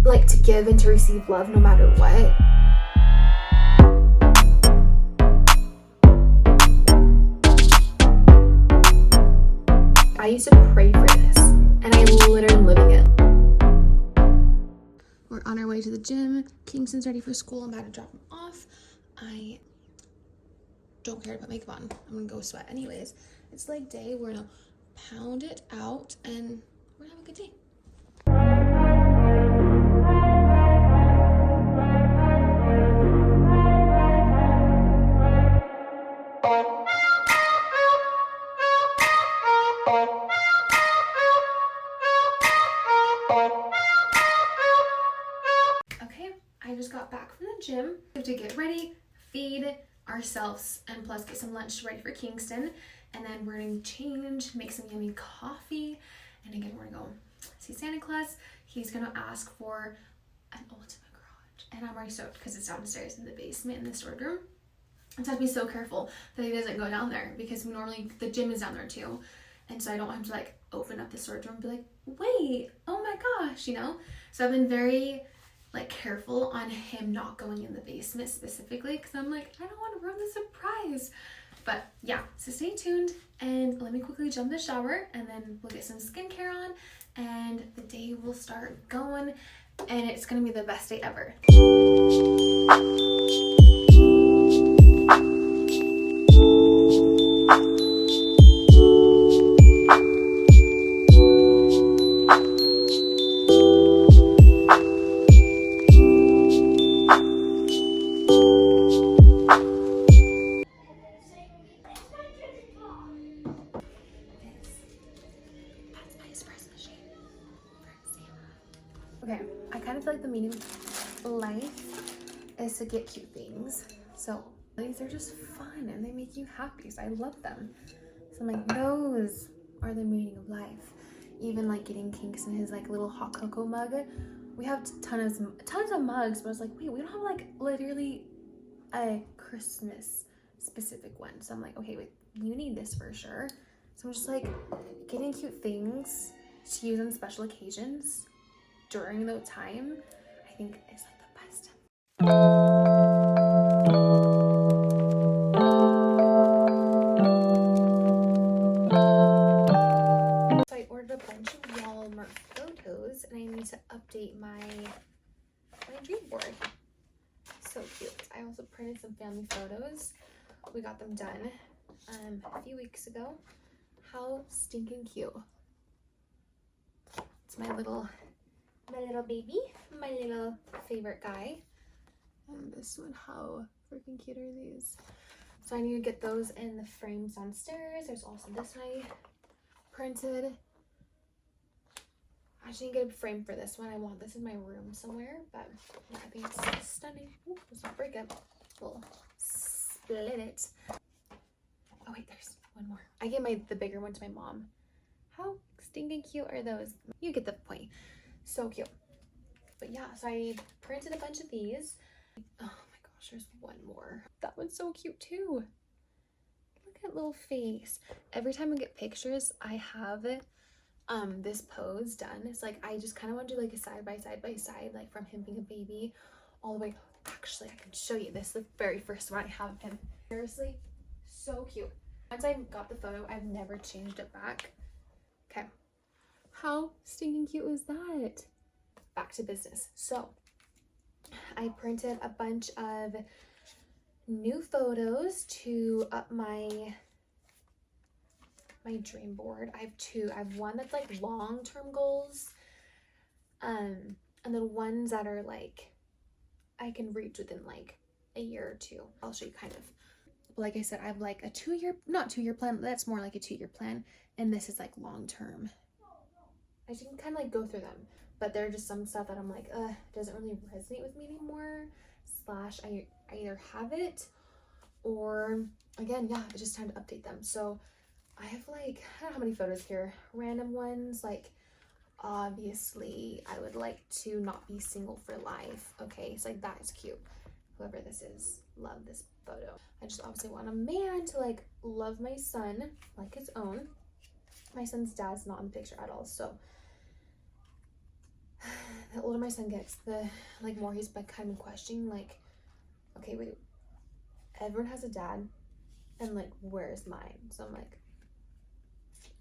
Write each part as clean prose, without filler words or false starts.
like to give and to receive love no matter what. I used to pray for this, and I literally am living it. We're on our way to the gym. Kingston's ready for school. I'm about to drop him off. I don't care to put makeup on. I'm gonna go sweat anyways. It's leg day. We're gonna pound it out, and we're gonna have a good day. Okay, I just got back from the gym. We have to get ready, feed ourselves, and plus get some lunch ready for Kingston. And then we're gonna change, make some yummy coffee, and again we're gonna go see Santa Claus. He's gonna ask for an ultimate garage, and I'm already stoked because it's downstairs in the basement in the storage room. I have to be so careful that he doesn't go down there because normally the gym is down there too, and so I don't want him to like open up the storage room and be like, wait, oh my gosh, you know. So I've been very like careful on him not going in the basement specifically because I'm like, I don't want to ruin the surprise. But yeah, so stay tuned and let me quickly jump in the shower and then we'll get some skincare on and the day will start going and it's gonna be the best day ever. Okay, I kind of feel like the meaning of life is to get cute things. So these are just fun and they make you happy. So I love them. So I'm like, those are the meaning of life. Even like getting Kingston his like little hot cocoa mug. We have tons of mugs, but I was like, wait, we don't have like literally a Christmas specific one. So I'm like, okay, wait, you need this for sure. So I'm just like getting cute things to use on special occasions during the time, I think is like the best. So I ordered a bunch of Walmart photos and I need to update my dream board. So cute. I also printed some family photos. We got them done a few weeks ago. How stinking cute. It's my little baby, my little favorite guy. And this one, how freaking cute are these? So I need to get those in the frames downstairs. There's also this one I printed. I actually need to get a frame for this one. I want this in my room somewhere, but yeah, I think it's stunning. Ooh, let's not break it. We'll split it. Oh wait, there's one more. I gave the bigger one to my mom. How stinking cute are those? You get the point. So cute. But yeah, so I printed a bunch of these. Oh my gosh, there's one more. That one's so cute too. Look at little face. Every time I get pictures, I have this pose done. It's like I just kind of want to do like a side by side, like from him being a baby all the way. Actually, I can show you this. The very first one I have of him. Seriously, so cute. Once I got the photo, I've never changed it back. Okay. How stinking cute was that? Back to business. So I printed a bunch of new photos to up my dream board. I have two. I have one that's like long-term goals, and then ones that are like I can reach within like a year or two. I'll show you kind of. Like I said, I have like a not 2-year plan, that's more like a 2-year plan, and this is like long-term. I can kind of like go through them, but there are just some stuff that I'm like, doesn't really resonate with me anymore, / I either have it or again, yeah, it's just time to update them. So I have like, I don't know how many photos here, random ones, like obviously I would like to not be single for life. Okay, so like that is cute. Whoever this is, love this photo. I just obviously want a man to like love my son like his own. My son's dad's not in the picture at all, so the older my son gets, the like more he's been kind of questioning, like, okay, wait, everyone has a dad, and like, where's mine? So I'm like,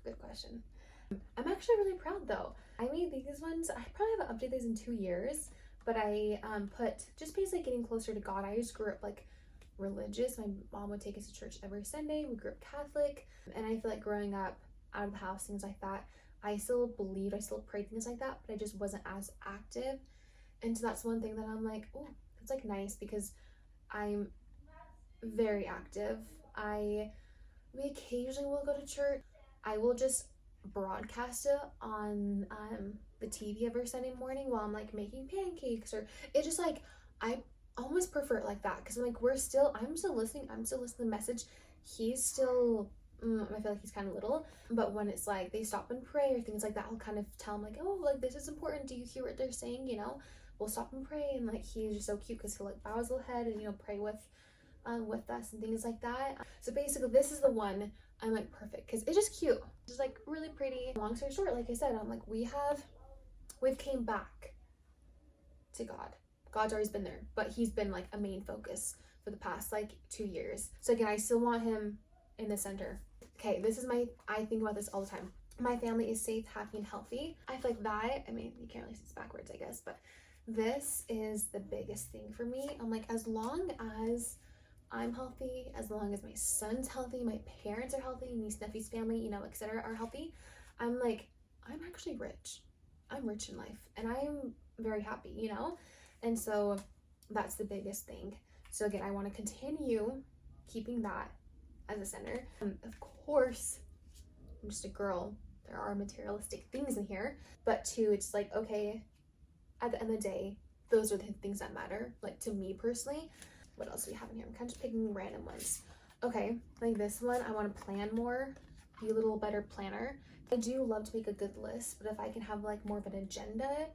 good question. I'm actually really proud though. I made these ones, I probably haven't updated these in 2 years, but I put just basically getting closer to God. I just grew up like religious. My mom would take us to church every Sunday. We grew up Catholic, and I feel like growing up out of the house, things like that, I still believed, I still prayed, things like that, but I just wasn't as active. And so that's one thing that I'm like, oh, it's like nice because I'm very active. We occasionally will go to church. I will just broadcast it on the TV every Sunday morning while I'm like making pancakes, or it just like, I almost prefer it like that because I'm like, I'm still listening, to the message. He's still, I feel like he's kind of little, but when it's like they stop and pray or things like that, I'll kind of tell him like, oh, like this is important. Do you hear what they're saying? You know, we'll stop and pray, and like he's just so cute because he'll like bow his little head and pray with us and things like that. So basically, this is the one I'm like perfect because it's just cute, just like really pretty. Long story short, like I said, I'm like we've came back to God. God's always been there, but he's been like a main focus for the past like 2 years. So again, I still want him in the center. Okay, I think about this all the time. My family is safe, happy, and healthy. I feel like that, I mean, you can't really see this backwards, I guess, but this is the biggest thing for me. I'm like, as long as I'm healthy, as long as my son's healthy, my parents are healthy, niece, nephew's family, etc. are healthy, I'm like, I'm actually rich. I'm rich in life, and I'm very happy, And so that's the biggest thing. So again, I want to continue keeping that as a center. Of course, I'm just a girl. There are materialistic things in here, but too, it's like, okay, at the end of the day, those are the things that matter, like to me personally. What else do we have in here? I'm kind of just picking random ones. Okay, like this one, I want to plan more, be a little better planner. I do love to make a good list, but if I can have like more of an agenda.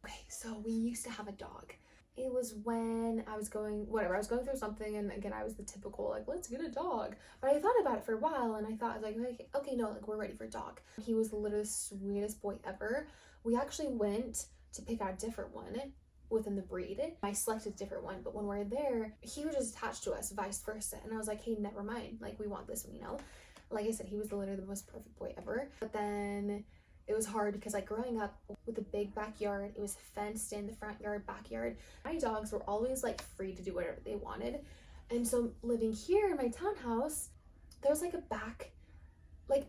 Okay, so we used to have a dog. It was when I was going through something, and again, I was the typical, like, let's get a dog. But I thought about it for a while, and I thought, I was like, okay, no, like, we're ready for a dog. He was literally the sweetest boy ever. We actually went to pick out a different one within the breed. I selected a different one, but when we were there, he was just attached to us, vice versa. And I was like, hey, never mind. Like, we want this one, Like I said, he was literally the most perfect boy ever. But then it was hard because like growing up with a big backyard, it was fenced in, the front yard, backyard. My dogs were always like free to do whatever they wanted. And so living here in my townhouse, there's like a back, like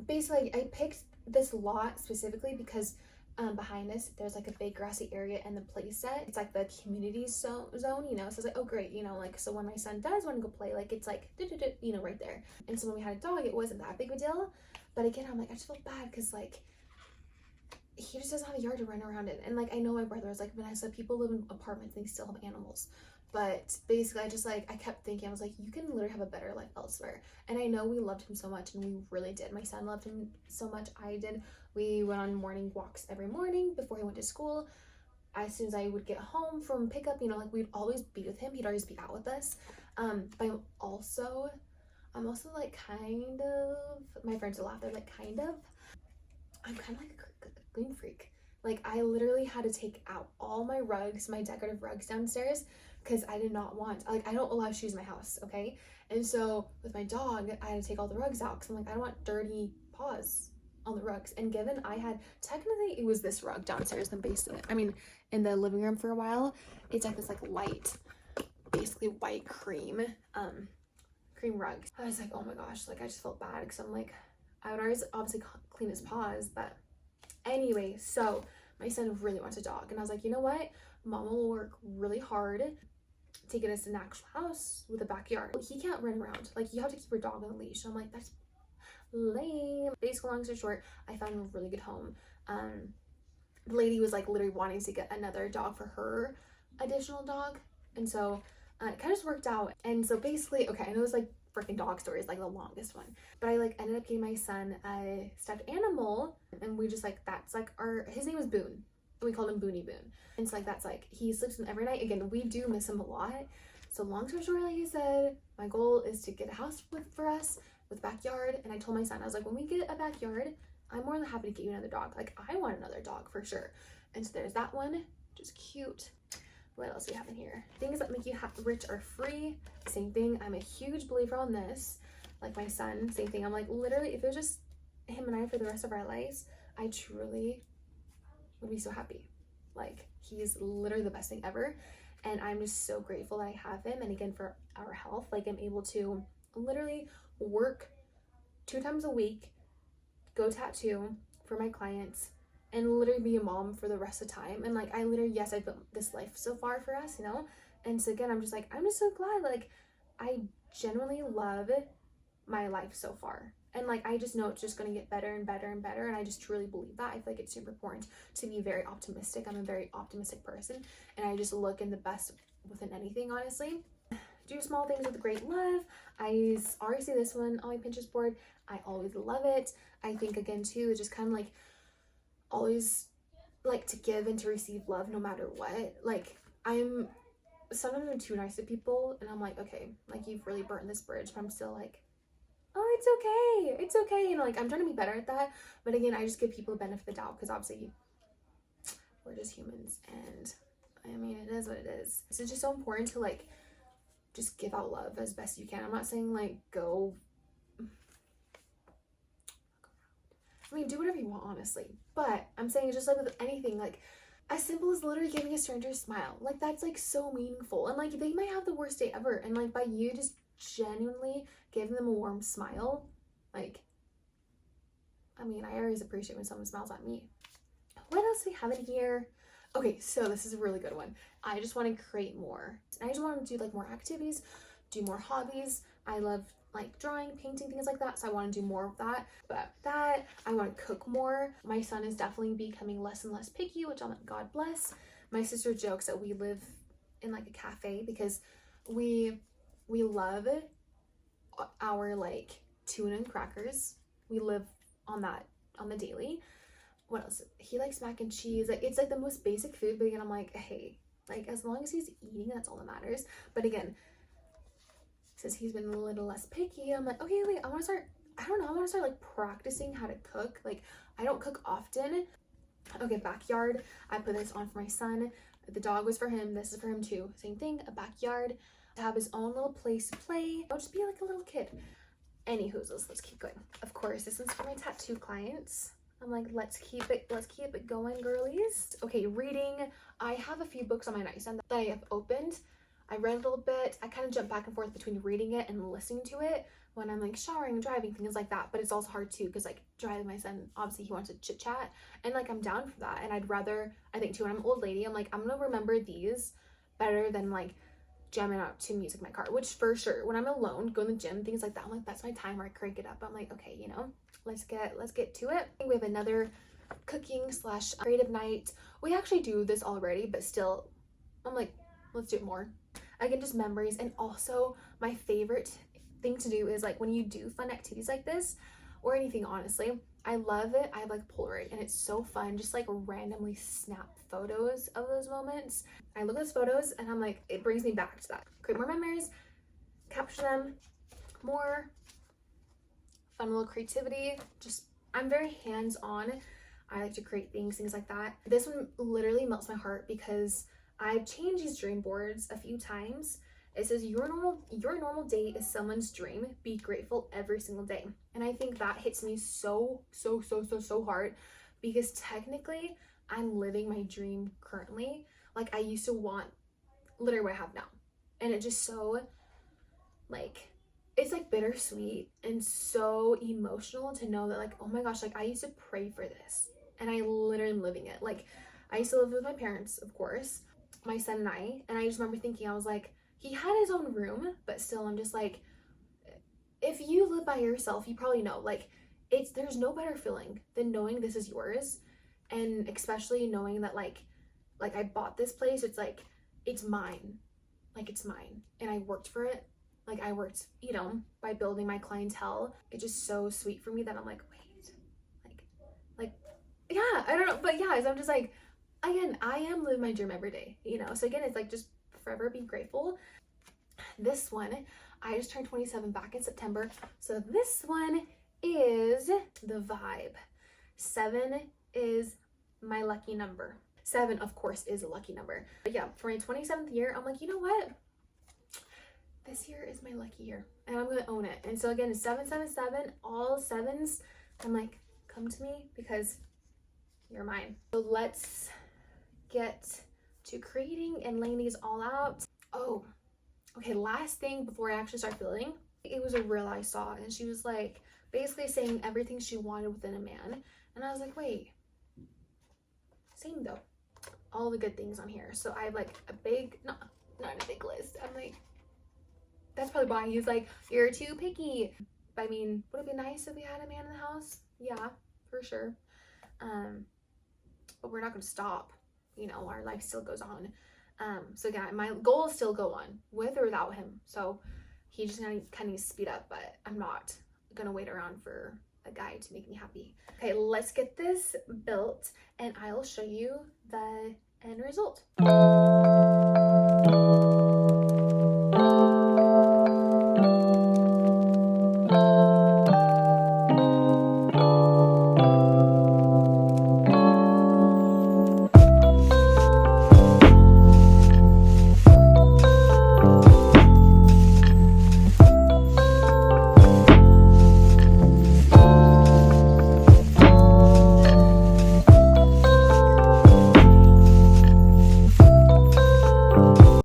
basically I picked this lot specifically because behind us there's like a big grassy area and the play set, it's like the community zone, so it's like, oh great, like, so when my son does want to go play, like it's like right there. And so when we had a dog, it wasn't that big of a deal, but again, I'm like, I just felt bad because like he just doesn't have a yard to run around in. And like, I know my brother was like, Vanessa, people live in apartments, they still have animals. But basically, I kept thinking, I was like, you can literally have a better life elsewhere. And I know we loved him so much, and we really did. My son loved him so much, I did. We went on morning walks every morning before he went to school. As soon as I would get home from pickup, like we'd always be with him. He'd always be out with us. But I'm also like kind of, my friends will laugh, they're like, I'm kind of like a clean freak. Like I literally had to take out all my rugs, my decorative rugs downstairs, because I did not want, like, I don't allow shoes in my house, okay? And so with my dog, I had to take all the rugs out because I'm like, I don't want dirty paws on the rugs. And given technically it was this rug downstairs, the base of it, I mean, in the living room for a while, it's like this like light, basically white cream rug. I was like, oh my gosh, like I just felt bad because I'm like, I would always obviously clean his paws, but anyway, so my son really wants a dog, and I was like, you know what? Mama will work really hard to get us an actual house with a backyard. He can't run around. Like, you have to keep your dog on a leash. I'm like, that's lame. Basically, long story short, I found a really good home. The lady was like literally wanting to get another dog for her additional dog, and so it kind of just worked out. And so basically, okay, I know it's like freaking dog story is like the longest one, but I like ended up getting my son a stuffed animal, and we just like, that's like his name was Boone. We called him Booney Boone. And so like, that's like, he sleeps with him every night. Again, we do miss him a lot. So long story short, like I said, my goal is to get a house for us with backyard. And I told my son, I was like, when we get a backyard, I'm more than happy to get you another dog. Like, I want another dog for sure. And so there's that one, just cute. What else do we have in here? Things that make you rich are free. Same thing. I'm a huge believer on this. Like my son, same thing. I'm like, literally, if it was just him and I for the rest of our lives, I truly would be so happy. Like, he's literally the best thing ever. And I'm just so grateful that I have him. And again, for our health, like, I'm able to literally work 2 times a week, go tattoo for my clients, and literally be a mom for the rest of the time. And like, I literally, yes, I built this life so far for us, you know? And so again, I'm just like, I'm just so glad. Like, I genuinely love my life so far. And like, I just know it's just going to get better and better and better. And I just truly believe that. I feel like it's super important to be very optimistic. I'm a very optimistic person, and I just look in the best within anything, honestly. Do small things with great love. I already see this one on my Pinterest board. I always love it. I think again too, it's just kind of like always like to give and to receive love no matter what. Like, sometimes I'm too nice to people, and I'm like, okay, like, you've really burnt this bridge, but I'm still like, oh, it's okay, you know, like, I'm trying to be better at that. But again, I just give people the benefit of the doubt, because obviously we're just humans, and I mean, it is what it is. So it's just so important to like just give out love as best you can. I'm not saying like go, I mean, do whatever you want, honestly, but I'm saying just like with anything, like as simple as literally giving a stranger a smile, like that's like so meaningful. And like, they might have the worst day ever, and like by you just genuinely giving them a warm smile, like, I mean, I always appreciate when someone smiles at me. What else do we have in here? Okay, so this is a really good one. I just want to create more. I just want to do like more activities, do more hobbies. I love like drawing, painting, things like that. So I want to do more of that. But that, I want to cook more. My son is definitely becoming less and less picky, which I'm like, God bless. My sister jokes that we live in like a cafe because we love our like tuna and crackers. We live on that on the daily. What else? He likes mac and cheese. Like, it's like the most basic food, but again, I'm like, hey, like, as long as he's eating, that's all that matters. But again, since he's been a little less picky, I'm like, okay, like, I want to start, I don't know, I want to start like practicing how to cook. Like, I don't cook often. Okay, backyard. I put this on for my son. The dog was for him. This is for him too. Same thing, a backyard. To have his own little place to play. I'll just be like a little kid. Anywho's, let's keep going. Of course, this one's for my tattoo clients. I'm like, let's keep it going, girlies. Okay, reading. I have a few books on my nightstand that I have opened. I read a little bit. I kind of jump back and forth between reading it and listening to it when I'm like showering, driving, things like that. But it's also hard too, because like driving my son, obviously he wants to chit chat, and like I'm down for that. And I'd rather, I think too, when I'm an old lady, I'm like, I'm gonna remember these better than like jamming out to music in my car, which for sure, when I'm alone, go to the gym, things like that, I'm like, that's my time where I crank it up. I'm like, okay, you know, let's get to it. I think we have another cooking slash creative night. We actually do this already, but still, I'm like, let's do it more. Again, just memories. And also my favorite thing to do is like when you do fun activities like this, or anything, honestly, I love it. I have like Polaroid, and it's so fun, just like randomly snap photos of those moments. I look at those photos and I'm like, it brings me back to that. Create more memories, capture them, more fun little creativity. Just, I'm very hands-on. I like to create things like that. This one literally melts my heart because I've changed these dream boards a few times. It says your normal day is someone's dream. Be grateful every single day. And I think that hits me so hard, because technically I'm living my dream currently. Like, I used to want literally what I have now. And it just so like, it's like bittersweet and so emotional to know that like, oh my gosh, like I used to pray for this and I literally am living it. Like, I used to live with my parents, of course, my son and I just remember thinking, I was like, he had his own room, but still I'm just like, if you live by yourself, you probably know, like, there's no better feeling than knowing this is yours. And especially knowing that like I bought this place, it's like, it's mine. Like, it's mine. And I worked for it. Like, I worked, you know, by building my clientele. It's just so sweet for me that I'm like, wait, like, yeah, I don't know. But yeah, so I'm just like, again, I am living my dream every day, you know? So again, it's like, just forever be grateful. This one, I just turned 27 back in September. So this one is the vibe. 7 is my lucky number. 7, of course, is a lucky number. But yeah, for my 27th year, I'm like, you know what? This year is my lucky year and I'm gonna own it. And so again, 777, all 7s, I'm like, come to me because you're mine. So let's get to creating and laying these all out. Oh, okay, last thing before I actually start filling, it was a reel I saw and she was like basically saying everything she wanted within a man. And I was like, wait, same though. All the good things on here. So I have like a big, not a big list. I'm like, that's probably why he's like, you're too picky. I mean, would it be nice if we had a man in the house? Yeah, for sure. But we're not gonna stop. You know, our life still goes on. So again, my goals still go on with or without him. So he just kind of needs to speed up, but I'm not gonna wait around for a guy to make me happy. Okay, let's get this built and I'll show you the end result.